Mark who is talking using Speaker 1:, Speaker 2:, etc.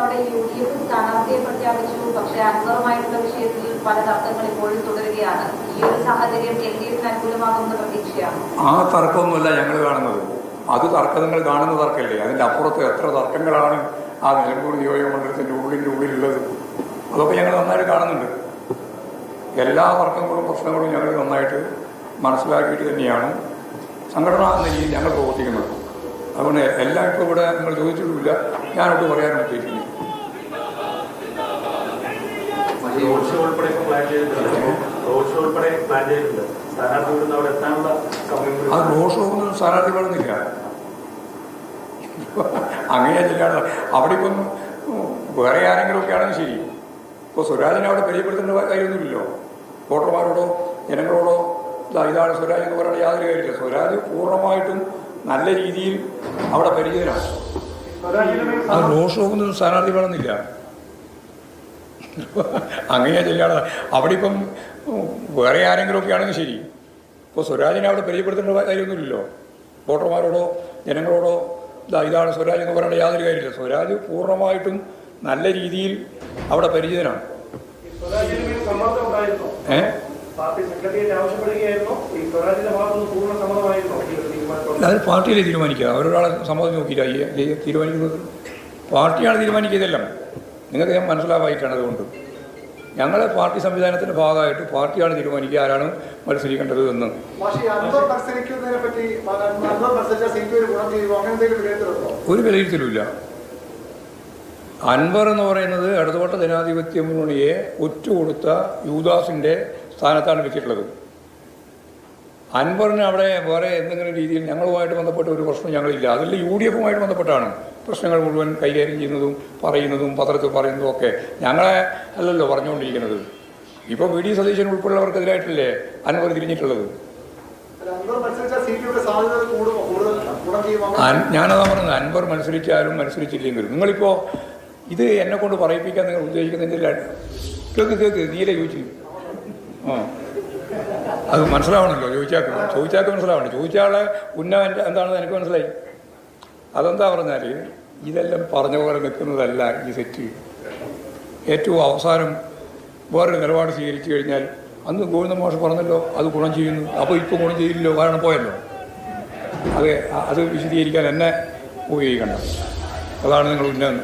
Speaker 1: അവിടെ UDF സ്ഥാനാർത്ഥിയെ പ്രഖ്യാപിച്ചു. പക്ഷേ അൻവറുമായിട്ടുള്ള വിഷയത്തിൽ പല തർക്കങ്ങൾ ഇപ്പോഴും തുടരുകയാണ്. ഈ ഒരു സാഹചര്യം LDFന് അനുകൂലമാകുന്ന പ്രതീക്ഷയാണ്.
Speaker 2: ആ തർക്കമൊന്നുമല്ല ഞങ്ങൾ കാണുന്നത്. അത് നിങ്ങൾ കാണുന്ന തർക്കമല്ലേ. അതിൻ്റെ അപ്പുറത്ത് എത്ര തർക്കങ്ങളാണ് ആ നിലമ്പൂർ നിയോജക മണ്ഡലത്തിൻ്റെ ഉള്ളിലുള്ളത്. അതൊക്കെ ഞങ്ങൾ നന്നായിട്ട് കാണുന്നുണ്ട്. എല്ലാ തർക്കങ്ങളും പ്രശ്നങ്ങളും ഞങ്ങൾ നന്നായിട്ട് മനസ്സിലാക്കിയിട്ട് തന്നെയാണ് സംഘടന എന്ന രീതിയിൽ ഞങ്ങൾ പ്രവർത്തിക്കുന്നത്. അതുകൊണ്ട് എല്ലാം ഇപ്പോൾ ഇവിടെ നിങ്ങൾ ചോദിച്ചിട്ടില്ല, ഞാനോട്ട് പറയാനും ഉദ്ദേശിക്കുന്നു. അത് റോഡ് ഷോ ഒന്നും സ്ഥാനാർത്ഥി പറയുന്നില്ല. അങ്ങനെ തന്നെയാണ്. അവിടെ ഇപ്പം വേറെ ആരെങ്കിലും ഒക്കെ ആണെങ്കിൽ ശരി. ഇപ്പോൾ സ്വരാജിനെ അവിടെ പരിചയപ്പെടുത്തേണ്ട കാര്യമൊന്നുമില്ലല്ലോ. വോട്ടർമാരോടോ ജനങ്ങളോടോ ഇതാണ് സ്വരാജ് എന്ന് പറയുന്നത് യാതൊരു കാര്യമില്ല. സ്വരാജ് പൂർണ്ണമായിട്ടും നല്ല രീതിയിൽ അവിടെ പരിചിതനാണ്. അത് റോഡ് ഷോ ഒന്നും സ്ഥാനാർത്ഥി വേണമെന്നില്ല. അങ്ങനെ ചെല്ലാണ്. അവിടെ ഇപ്പം വേറെ ആരെങ്കിലും ഒക്കെ ആണെങ്കിൽ ശരി. ഇപ്പോൾ സ്വരാജിനെ അവിടെ പരിചയപ്പെടുത്തേണ്ട കാര്യമൊന്നുമില്ലല്ലോ. വോട്ടർമാരോടോ ജനങ്ങളോടോ ഇതാണ് സ്വരാജ് എന്ന് പറയുന്നത് യാതൊരു കാര്യമില്ല. സ്വരാജ് പൂർണ്ണമായിട്ടും നല്ല രീതിയിൽ അവിടെ പരിചിതനാണ്. അത് പാർട്ടിയിലെ തീരുമാനിക്കുക. അവരൊരാളെ സമ്മതം നോക്കിയില്ല തീരുമാനിക്കുന്നത്. പാർട്ടിയാണ് തീരുമാനിക്കുന്നതെല്ലാം. നിങ്ങൾക്ക് ഞാൻ മനസ്സിലാവായിട്ടാണ്. അതുകൊണ്ട് ഞങ്ങളെ പാർട്ടി സംവിധാനത്തിൻ്റെ ഭാഗമായിട്ട് പാർട്ടിയാണ് തീരുമാനിക്കുക ആരാണ് മത്സരിക്കേണ്ടത് എന്ന്. ഒരു വിലയിരുത്തലുമില്ല. അൻവർ എന്ന് പറയുന്നത് ഇടതുപക്ഷ ജനാധിപത്യ മുന്നണിയെ ഒറ്റുകൊടുത്ത യൂദാസിൻ്റെ സ്ഥാനത്താണ് വെച്ചിട്ടുള്ളത്. അൻവറിന് അവിടെ വേറെ എന്തെങ്കിലും രീതിയിൽ ഞങ്ങളുമായിട്ട് ബന്ധപ്പെട്ട ഒരു പ്രശ്നം ഞങ്ങളില്ല. അതിൽ UDFുമായിട്ട് ബന്ധപ്പെട്ടാണ് പ്രശ്നങ്ങൾ മുഴുവൻ കൈകാര്യം ചെയ്യുന്നതും പറയുന്നതും പത്രത്തിൽ പറയുന്നതും ഒക്കെ. ഞങ്ങളെ അല്ലല്ലോ പറഞ്ഞുകൊണ്ടിരിക്കുന്നത്. ഇപ്പോൾ VD സതീശൻ ഉൾപ്പെടെയുള്ളവർക്കെതിരായിട്ടല്ലേ അൻവർ തിരിഞ്ഞിട്ടുള്ളത്. ഞാനതാ പറഞ്ഞത്. അൻവർ മത്സരിച്ചാലും മത്സരിച്ചില്ലെങ്കിലും നിങ്ങളിപ്പോൾ ഇത് എന്നെ കൊണ്ട് പറയിപ്പിക്കാൻ നിങ്ങൾ ഉദ്ദേശിക്കുന്നതിൻ്റെ കേൾക്ക് നീല ചോദിച്ചു. അത് മനസ്സിലാവണമല്ലോ. ചോദിച്ചാക്ക് മനസ്സിലാവണം. ചോദിച്ചാളെ എന്താണെന്ന് എനിക്ക് മനസ്സിലായി. അതെന്താ പറഞ്ഞാൽ ഇതെല്ലാം പറഞ്ഞ പോലെ നിൽക്കുന്നതല്ല ഈ സെറ്റ്. ഏറ്റവും അവസാനം വേറൊരു നിലപാട് സ്വീകരിച്ചു കഴിഞ്ഞാൽ അന്ന് ഗോവിന്ദ മാഷ് പറഞ്ഞല്ലോ അത് ഗുണം ചെയ്യുന്നു. അപ്പോൾ ഇപ്പോൾ ഗുണം ചെയ്യില്ലല്ലോ, കാരണം പോയല്ലോ. അത് വിശദീകരിക്കാൻ എന്നെ ഉപയോഗിക്കേണ്ട. അതാണ് നിങ്ങൾ ഉന്നതം.